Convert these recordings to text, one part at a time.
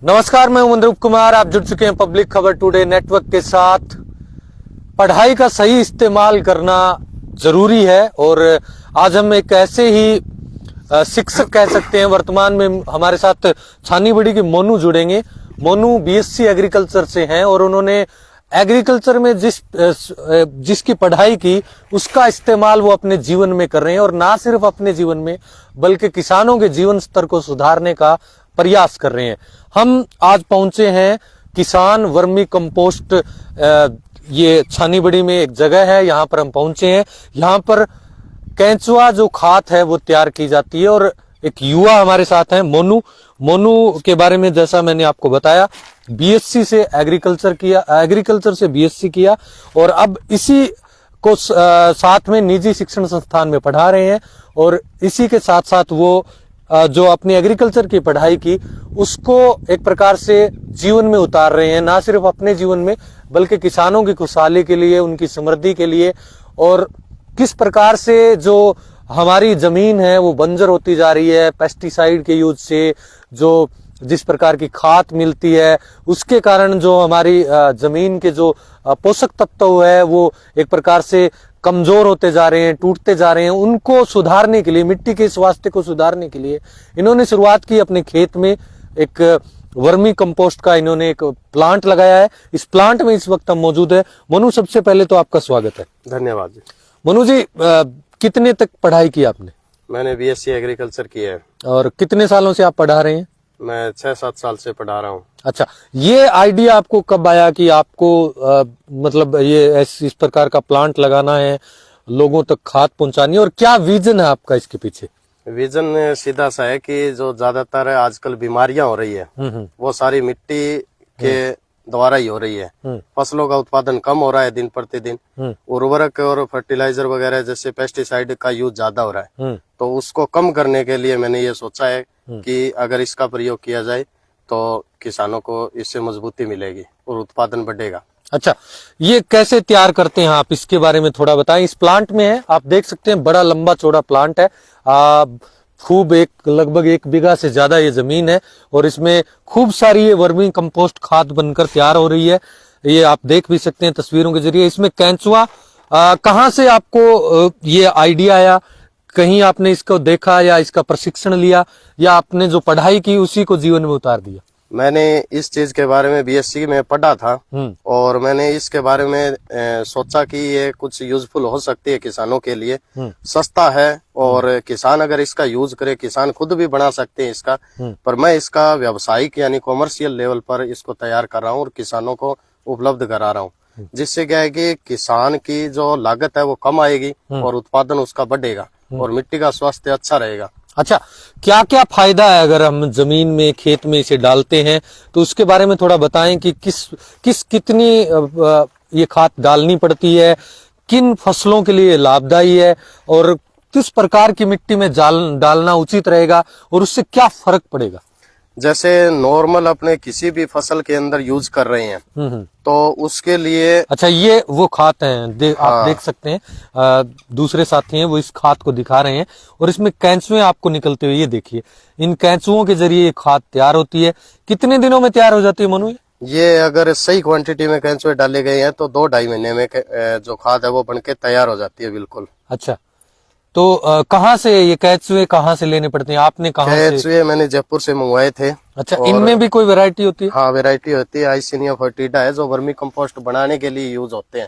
नमस्कार, मैं उमंद्रुप कुमार। आप जुड़ चुके हैं पब्लिक खबर टुडे नेटवर्क के साथ। पढ़ाई का सही इस्तेमाल करना जरूरी है और आज हम एक ऐसे ही शिक्षक कह सकते हैं, वर्तमान में हमारे साथ छानीबड़ी के मोनू जुड़ेंगे। मोनू बीएससी एग्रीकल्चर से हैं और उन्होंने एग्रीकल्चर में जिसकी पढ़ाई की उसका इस्तेमाल वो अपने जीवन में कर रहे हैं और ना सिर्फ अपने जीवन में बल्कि किसानों के जीवन स्तर को सुधारने का प्रयास कर रहे हैं। हम आज पहुंचे हैं किसान वर्मी कंपोस्ट, ये छानीबड़ी में एक जगह है, यहाँ पर हम पहुंचे हैं। यहाँ पर केंचुआ जो खाद है वो तैयार की जाती है और एक युवा हमारे साथ हैं, मोनू। मोनू के बारे में जैसा मैंने आपको बताया, बीएससी से एग्रीकल्चर से बीएससी किया और अब इसी को साथ में निजी शिक्षण संस्थान में पढ़ा रहे हैं और इसी के साथ साथ वो जो अपनी एग्रीकल्चर की पढ़ाई की उसको एक प्रकार से जीवन में उतार रहे हैं, ना सिर्फ अपने जीवन में बल्कि किसानों की खुशहाली के लिए, उनकी समृद्धि के लिए। और किस प्रकार से जो हमारी जमीन है वो बंजर होती जा रही है पेस्टिसाइड के यूज से, जो जिस प्रकार की खाद मिलती है उसके कारण जो हमारी जमीन के जो पोषक तत्व है वो एक प्रकार से कमजोर होते जा रहे हैं, टूटते जा रहे हैं। उनको सुधारने के लिए, मिट्टी के स्वास्थ्य को सुधारने के लिए इन्होंने शुरुआत की अपने खेत में एक वर्मी कंपोस्ट का इन्होंने एक प्लांट लगाया है। इस प्लांट में इस वक्त हम मौजूद है। मनु, सबसे पहले तो आपका स्वागत है। धन्यवाद जी। मनु जी, कितने तक पढ़ाई की आपने? मैंने बीएससी एग्रीकल्चर की है। और कितने सालों से आप पढ़ा रहे हैं? मैं 6-7 साल से पढ़ा रहा हूँ। अच्छा, ये आइडिया आपको कब आया कि आपको मतलब ये इस प्रकार का प्लांट लगाना है, लोगों तक खाद पहुंचानी है, और क्या विजन है आपका इसके पीछे? विजन सीधा सा है कि जो ज्यादातर आजकल बीमारियां हो रही है वो सारी मिट्टी के द्वारा ही हो रही है। फसलों का उत्पादन कम हो रहा है दिन प्रतिदिन, उर्वरक और फर्टिलाइजर वगैरह जैसे पेस्टिसाइड का यूज ज्यादा हो रहा है। तो उसको कम करने के लिए मैंने ये सोचा है कि अगर इसका प्रयोग किया जाए तो किसानों को इससे मजबूती मिलेगी और उत्पादन बढ़ेगा। अच्छा, ये कैसे तैयार करते हैं आप, इसके बारे में थोड़ा बताएं। इस प्लांट में है, आप देख सकते हैं, बड़ा लंबा चौड़ा प्लांट है। खूब लगभग 1 बीघा से ज्यादा ये जमीन है और इसमें खूब सारी ये वर्मी कंपोस्ट खाद बनकर तैयार हो रही है। ये आप देख भी सकते हैं तस्वीरों के जरिए। इसमें केंचुआ कहाँ से आपको ये आइडिया आया? कहीं आपने इसको देखा या इसका प्रशिक्षण लिया या आपने जो पढ़ाई की उसी को जीवन में उतार दिया? मैंने इस चीज के बारे में बीएससी में पढ़ा था और मैंने इसके बारे में सोचा कि ये कुछ यूजफुल हो सकती है किसानों के लिए। सस्ता है और किसान अगर इसका यूज करे, किसान खुद भी बना सकते हैं इसका। पर मैं इसका व्यावसायिक यानी कॉमर्शियल लेवल पर इसको तैयार कर रहा हूँ और किसानों को उपलब्ध करा रहा हूँ, जिससे क्या है कि किसान की जो लागत है वो कम आएगी और उत्पादन उसका बढ़ेगा और मिट्टी का स्वास्थ्य अच्छा रहेगा। अच्छा, क्या क्या फायदा है अगर हम जमीन में, खेत में इसे डालते हैं तो उसके बारे में थोड़ा बताएं कि कितनी ये खाद डालनी पड़ती है, किन फसलों के लिए लाभदायी है और किस प्रकार की मिट्टी में डालना उचित रहेगा और उससे क्या फर्क पड़ेगा? जैसे नॉर्मल अपने किसी भी फसल के अंदर यूज कर रहे हैं तो उसके लिए। अच्छा, ये वो खाद हैं, आप देख सकते हैं, दूसरे साथी हैं वो इस खाद को दिखा रहे हैं और इसमें कैंचुए आपको निकलते हुए ये देखिए। इन कैंचुओं के जरिए ये खाद तैयार होती है। कितने दिनों में तैयार हो जाती है मनु? ये अगर सही क्वांटिटी में कैंचुए डाले गए हैं तो 2-2.5 महीने में जो खाद है वो बनके तैयार हो जाती है। बिल्कुल। अच्छा, तो कहाँ से ये कैंचुए कहाँ से लेने पड़ते हैं? आपने कहाँ से? कैंचुए मैंने जयपुर से मंगवाए थे। अच्छा, इनमें भी कोई वैरायटी होती है? हाँ, वैरायटी होती है। आइसिनिया फर्टिडा है जो वर्मी कंपोस्ट बनाने के लिए यूज होते हैं।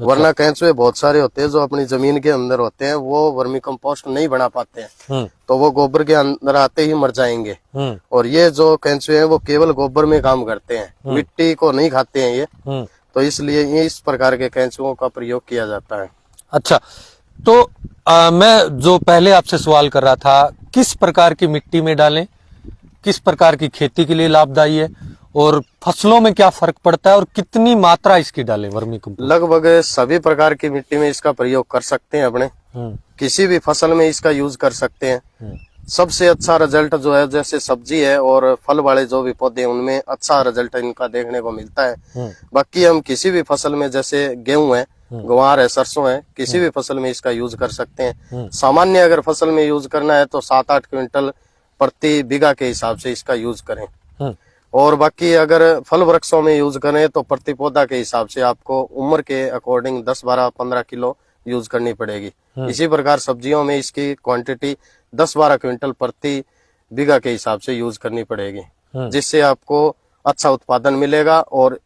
वरना कैंचुए बहुत सारे होते हैं जो अपनी जमीन के अंदर होते हैं, वो वर्मी कंपोस्ट नहीं बना पाते हैं, तो वो गोबर के अंदर आते ही मर जाएंगे। और ये जो कैंचुए हैं वो केवल गोबर में काम करते हैं, मिट्टी को नहीं खाते हैं ये, तो इसलिए ये इस प्रकार के कैंचुओं का प्रयोग किया जाता है। अच्छा, तो मैं जो पहले आपसे सवाल कर रहा था, किस प्रकार की मिट्टी में डालें, किस प्रकार की खेती के लिए लाभदायी है और फसलों में क्या फर्क पड़ता है और कितनी मात्रा इसकी डालें वर्मी कंपोस्ट? लगभग सभी प्रकार की मिट्टी में इसका प्रयोग कर सकते हैं। अपने किसी भी फसल में इसका यूज कर सकते हैं। सबसे अच्छा रिजल्ट जो है, जैसे सब्जी है और फल वाले जो भी पौधे हैं उनमें अच्छा रिजल्ट इनका देखने को मिलता है। बाकी हम किसी भी फसल में, जैसे गेहूं है, गंवार है, सरसों है, किसी भी फसल में इसका यूज कर सकते हैं। सामान्य अगर फसल में यूज करना है तो 7-8 क्विंटल प्रति बीघा के हिसाब से इसका यूज करें। और बाकी अगर फल वृक्षों में यूज करें तो प्रति पौधा के हिसाब से आपको उम्र के अकॉर्डिंग 10, 12, 15 किलो यूज करनी पड़ेगी। इसी प्रकार सब्जियों में इसकी क्वांटिटी 10-12 क्विंटल प्रति बीघा के हिसाब से यूज करनी पड़ेगी, जिससे आपको अच्छा उत्पादन मिलेगा। और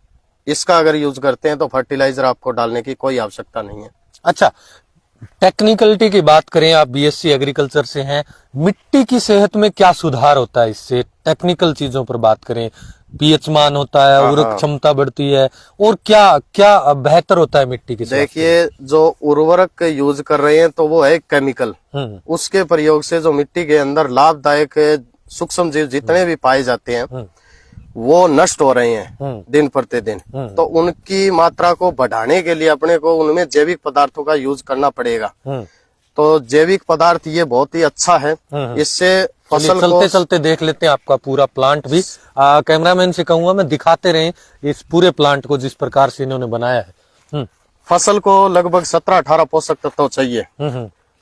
इसका अगर यूज करते हैं तो फर्टिलाइजर आपको डालने की कोई आवश्यकता नहीं है। अच्छा, टेक्निकलिटी की बात करें, आप बीएससी एग्रीकल्चर से हैं, मिट्टी की सेहत में क्या सुधार होता है इससे? टेक्निकल चीजों पर बात करें, पीएच मान होता है, उर्वरक क्षमता बढ़ती है, और क्या क्या बेहतर होता है मिट्टी की सेहत? देखिए, जो उर्वरक यूज कर रहे हैं तो वो है केमिकल। उसके प्रयोग से जो मिट्टी के अंदर लाभदायक सूक्ष्म जीव जितने भी पाए जाते हैं वो नष्ट हो रहे हैं दिन प्रतिदिन। तो उनकी मात्रा को बढ़ाने के लिए अपने को उनमें जैविक पदार्थों का यूज करना पड़ेगा। तो जैविक पदार्थ ये बहुत ही अच्छा है। इससे फसल चलते चलते देख लेते हैं आपका पूरा प्लांट भी। कैमरामैन से कहूंगा मैं दिखाते रहें इस पूरे प्लांट को जिस प्रकार से इन्होंने बनाया है। फसल को लगभग 17-18 पोषक तत्व चाहिए,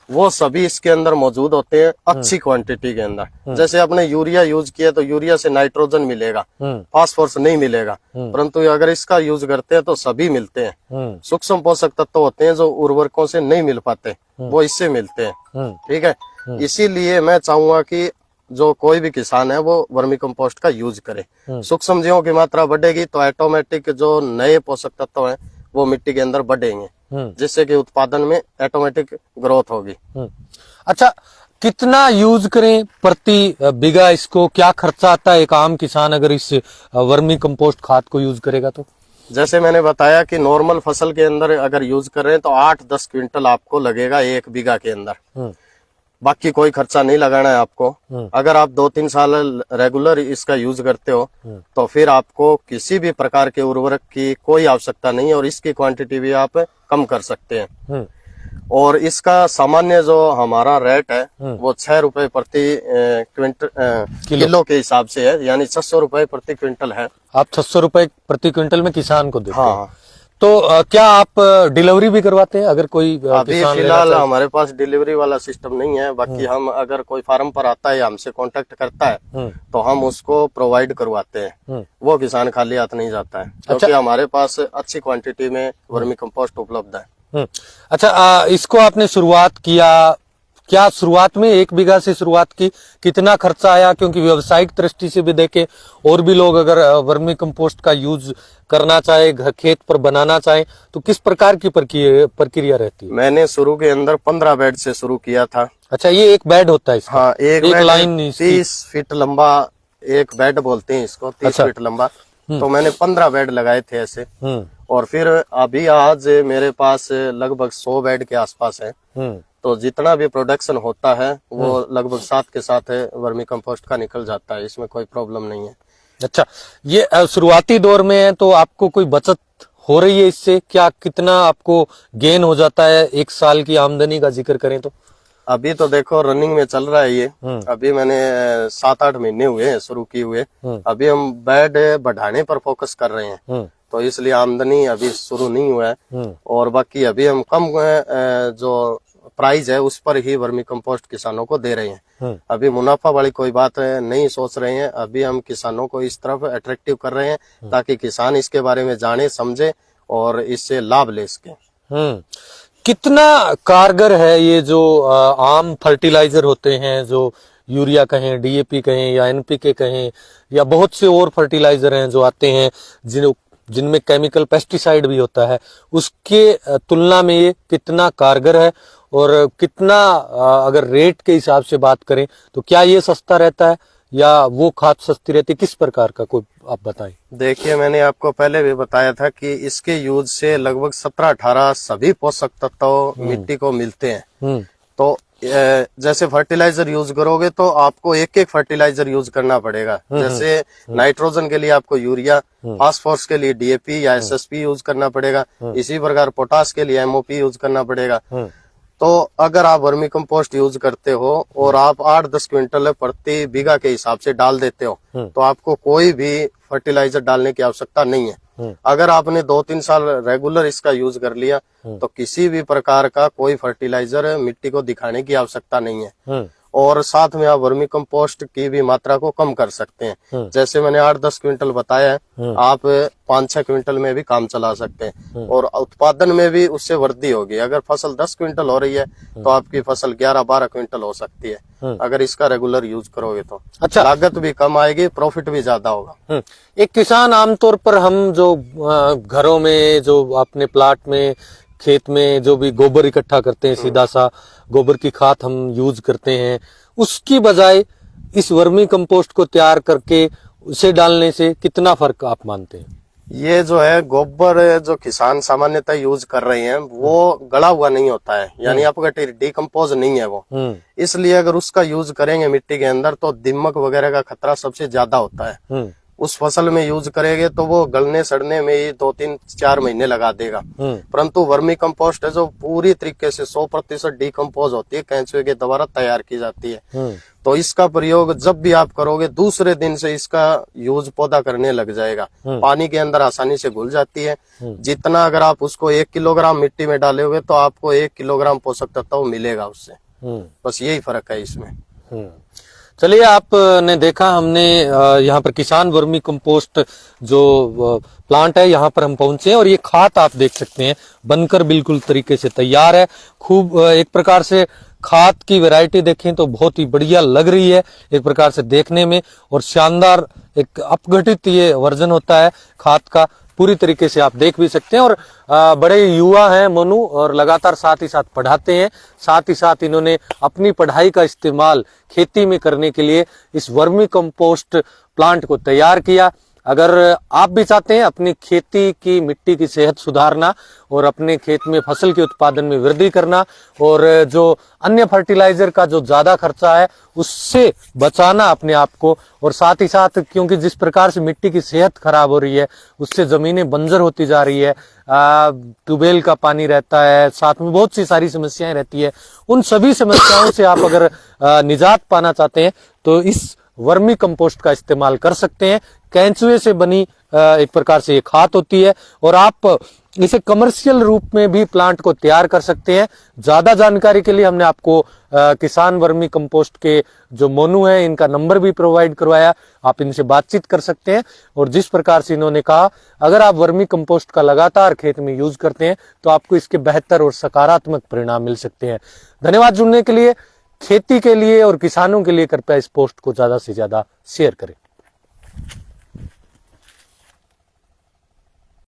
वो सभी इसके अंदर मौजूद होते हैं अच्छी क्वांटिटी के अंदर। जैसे आपने यूरिया यूज किया तो यूरिया से नाइट्रोजन मिलेगा, फास्फोरस नहीं मिलेगा, परंतु अगर इसका यूज करते हैं तो सभी मिलते हैं। सूक्ष्म पोषक तत्व होते हैं जो उर्वरकों से नहीं मिल पाते, वो इससे मिलते हैं। ठीक है, इसीलिए मैं चाहूंगा कि जो कोई भी किसान है वो वर्मी कंपोस्ट का यूज करे। सूक्ष्म जीवों की मात्रा बढ़ेगी तो ऑटोमेटिक जो नए पोषक तत्व हैं वो मिट्टी के अंदर बढ़ेंगे, जिससे कि उत्पादन में ऑटोमेटिक ग्रोथ होगी। अच्छा, कितना यूज करें प्रति बीघा इसको? क्या खर्चा आता है एक आम किसान अगर इस वर्मी कंपोस्ट खाद को यूज करेगा तो? जैसे मैंने बताया कि नॉर्मल फसल के अंदर अगर यूज कर रहे हैं तो 8-10 क्विंटल आपको लगेगा 1 बीघा के अंदर। बाकी कोई खर्चा नहीं लगाना है आपको। अगर आप 2-3 साल रेगुलर इसका यूज करते हो तो फिर आपको किसी भी प्रकार के उर्वरक की कोई आवश्यकता नहीं है, और इसकी क्वांटिटी भी आप कम कर सकते हैं। और इसका सामान्य जो हमारा रेट है वो 6 रुपए प्रति किलो के हिसाब से है, यानी 600 रुपए प्रति क्विंटल है। आप 600 रुपए प्रति क्विंटल में किसान को देते हैं? हाँ। तो क्या आप डिलीवरी भी करवाते हैं अगर कोई अभी फिलहाल हमारे पास डिलीवरी वाला सिस्टम नहीं है। बाकी हम अगर कोई फार्म पर आता है, हमसे कांटेक्ट करता है तो हम उसको प्रोवाइड करवाते हैं। वो किसान खाली हाथ नहीं जाता है, क्योंकि हमारे पास अच्छी क्वांटिटी में वर्मी कंपोस्ट उपलब्ध है। अच्छा, इसको आपने शुरुआत किया, क्या शुरुआत में 1 बीघा से शुरुआत की? कितना खर्चा आया? क्योंकि व्यावसायिक दृष्टि से भी देखें और भी लोग अगर वर्मी कंपोस्ट का यूज करना चाहे, खेत पर बनाना चाहे, तो किस प्रकार की प्रक्रिया रहती है? मैंने शुरू के अंदर 15 बेड से शुरू किया था। अच्छा, ये एक बेड होता है इसका? हाँ, एक लाइन 30 फीट लंबा एक बेड बोलते हैं इसको, 30 फीट लंबा। तो मैंने 15 बेड लगाए थे ऐसे। और फिर अभी आज मेरे पास लगभग 100 बेड के आसपास है। तो जितना भी प्रोडक्शन होता है वो लगभग साथ के साथ वर्मी कंपोस्ट का निकल जाता है, इसमें कोई प्रॉब्लम नहीं है। अच्छा, ये शुरुआती दौर में है तो आपको कोई बचत हो रही है इससे? क्या कितना आपको गेन हो जाता है? 1 साल की आमदनी का जिक्र करें तो? अभी तो देखो रनिंग में चल रहा है ये। अभी मैंने 7-8 महीने हुए हैं शुरू किए हुए। अभी हम बेड बढ़ाने पर फोकस कर रहे हैं, तो इसलिए आमदनी अभी शुरू नहीं हुआ है। और बाकी अभी हम कम जो प्राइस है उस पर ही वर्मी कंपोस्ट किसानों को दे रहे हैं। अभी मुनाफा वाली कोई बात नहीं सोच रहे हैं। अभी हम किसानों को इस तरफ अट्रैक्टिव कर रहे हैं ताकि किसान इसके बारे में जाने, समझे और इससे लाभ ले सके। कितना कारगर है ये जो आम फर्टिलाइजर होते हैं, जो यूरिया कहें, डीएपी कहें या एनपीके कहें, या बहुत से और फर्टिलाइजर हैं जो आते हैं जिनमें केमिकल पेस्टिसाइड भी होता है, उसके तुलना में ये कितना कारगर है? और कितना अगर रेट के हिसाब से बात करें तो क्या ये सस्ता रहता है या वो खाद सस्ती रहती है? किस प्रकार का कोई आप बताएं। देखिए, मैंने आपको पहले भी बताया था कि इसके यूज से लगभग 17-18 सभी पोषक तत्व मिट्टी को मिलते हैं। तो जैसे फर्टिलाइजर यूज करोगे तो आपको एक फर्टिलाइजर यूज करना पड़ेगा। जैसे नाइट्रोजन के लिए आपको यूरिया, फास्फोरस के लिए डीएपी या एसएसपी यूज करना पड़ेगा। इसी प्रकार पोटास के लिए एमओपी यूज करना पड़ेगा। तो अगर आप वर्मी कंपोस्ट यूज करते हो और आप 8-10 क्विंटल प्रति बीघा के हिसाब से डाल देते हो तो आपको कोई भी फर्टिलाइजर डालने की आवश्यकता नहीं है। अगर आपने 2-3 साल रेगुलर इसका यूज कर लिया तो किसी भी प्रकार का कोई फर्टिलाइजर मिट्टी को दिखाने की आवश्यकता नहीं है। और साथ में आप वर्मी कंपोस्ट की भी मात्रा को कम कर सकते हैं। जैसे मैंने 8-10 क्विंटल बताया है, आप 5-6 क्विंटल में भी काम चला सकते हैं और उत्पादन में भी उससे वृद्धि होगी। अगर फसल 10 क्विंटल हो रही है तो आपकी फसल 11-12 क्विंटल हो सकती है अगर इसका रेगुलर यूज करोगे तो। अच्छा, लागत भी कम आएगी, प्रॉफिट भी ज्यादा होगा। एक किसान आमतौर पर हम जो घरों में, जो अपने प्लाट में, खेत में जो भी गोबर इकट्ठा करते हैं, सीधा सा गोबर की खाद हम यूज करते हैं, उसकी बजाय इस वर्मी कंपोस्ट को तैयार करके उसे डालने से कितना फर्क आप मानते हैं? ये जो है गोबर जो किसान सामान्यतः यूज कर रहे हैं वो गला हुआ नहीं होता है, यानी आपका डिकम्पोज नहीं है वो। इसलिए अगर उसका यूज करेंगे मिट्टी के अंदर तो दीमक वगैरह का खतरा सबसे ज्यादा होता है। उस फसल में यूज करेंगे तो वो गलने सड़ने में ही 2-3-4 महीने लगा देगा। परंतु वर्मी कंपोस्ट है जो पूरी तरीके से 100% डिकम्पोज होती है, केंचुए के द्वारा तैयार की जाती है। तो इसका प्रयोग जब भी आप करोगे दूसरे दिन से इसका यूज पौधा करने लग जाएगा। पानी के अंदर आसानी से घुल जाती है। जितना अगर आप उसको 1 किलोग्राम मिट्टी में डालोगे तो आपको 1 किलोग्राम पोषक तत्व मिलेगा उससे। बस यही फर्क है इसमें। चलिए, आपने देखा, हमने यहाँ पर किसान वर्मी कंपोस्ट जो प्लांट है यहाँ पर हम पहुंचे और ये खाद आप देख सकते हैं बनकर बिल्कुल तरीके से तैयार है। खूब एक प्रकार से खाद की वैरायटी देखें तो बहुत ही बढ़िया लग रही है एक प्रकार से देखने में, और शानदार एक अपघटित ये वर्जन होता है खाद का, पूरी तरीके से आप देख भी सकते हैं। और बड़े युवा हैं मोनू, और लगातार साथ ही साथ पढ़ाते हैं, साथ ही साथ इन्होंने अपनी पढ़ाई का इस्तेमाल खेती में करने के लिए इस वर्मी कंपोस्ट प्लांट को तैयार किया। अगर आप भी चाहते हैं अपनी खेती की मिट्टी की सेहत सुधारना और अपने खेत में फसल के उत्पादन में वृद्धि करना और जो अन्य फर्टिलाइजर का जो ज्यादा खर्चा है उससे बचाना अपने आप को, और साथ ही साथ क्योंकि जिस प्रकार से मिट्टी की सेहत खराब हो रही है उससे जमीनें बंजर होती जा रही है, ट्यूबवेल का पानी रहता है, साथ में बहुत सी सारी समस्याएं रहती है, उन सभी समस्याओं से आप अगर निजात पाना चाहते हैं तो इस वर्मी कंपोस्ट का इस्तेमाल कर सकते हैं। केंचुए से बनी एक प्रकार से ये खाद होती है और आप इसे कमर्शियल रूप में भी प्लांट को तैयार कर सकते हैं। ज्यादा जानकारी के लिए हमने आपको किसान वर्मी कंपोस्ट के जो मोनू है इनका नंबर भी प्रोवाइड करवाया, आप इनसे बातचीत कर सकते हैं। और जिस प्रकार से इन्होंने कहा, अगर आप वर्मी कंपोस्ट का लगातार खेत में यूज करते हैं तो आपको इसके बेहतर और सकारात्मक परिणाम मिल सकते हैं। धन्यवाद जुड़ने के लिए। खेती के लिए और किसानों के लिए कृपया इस पोस्ट को ज्यादा से ज्यादा शेयर करें।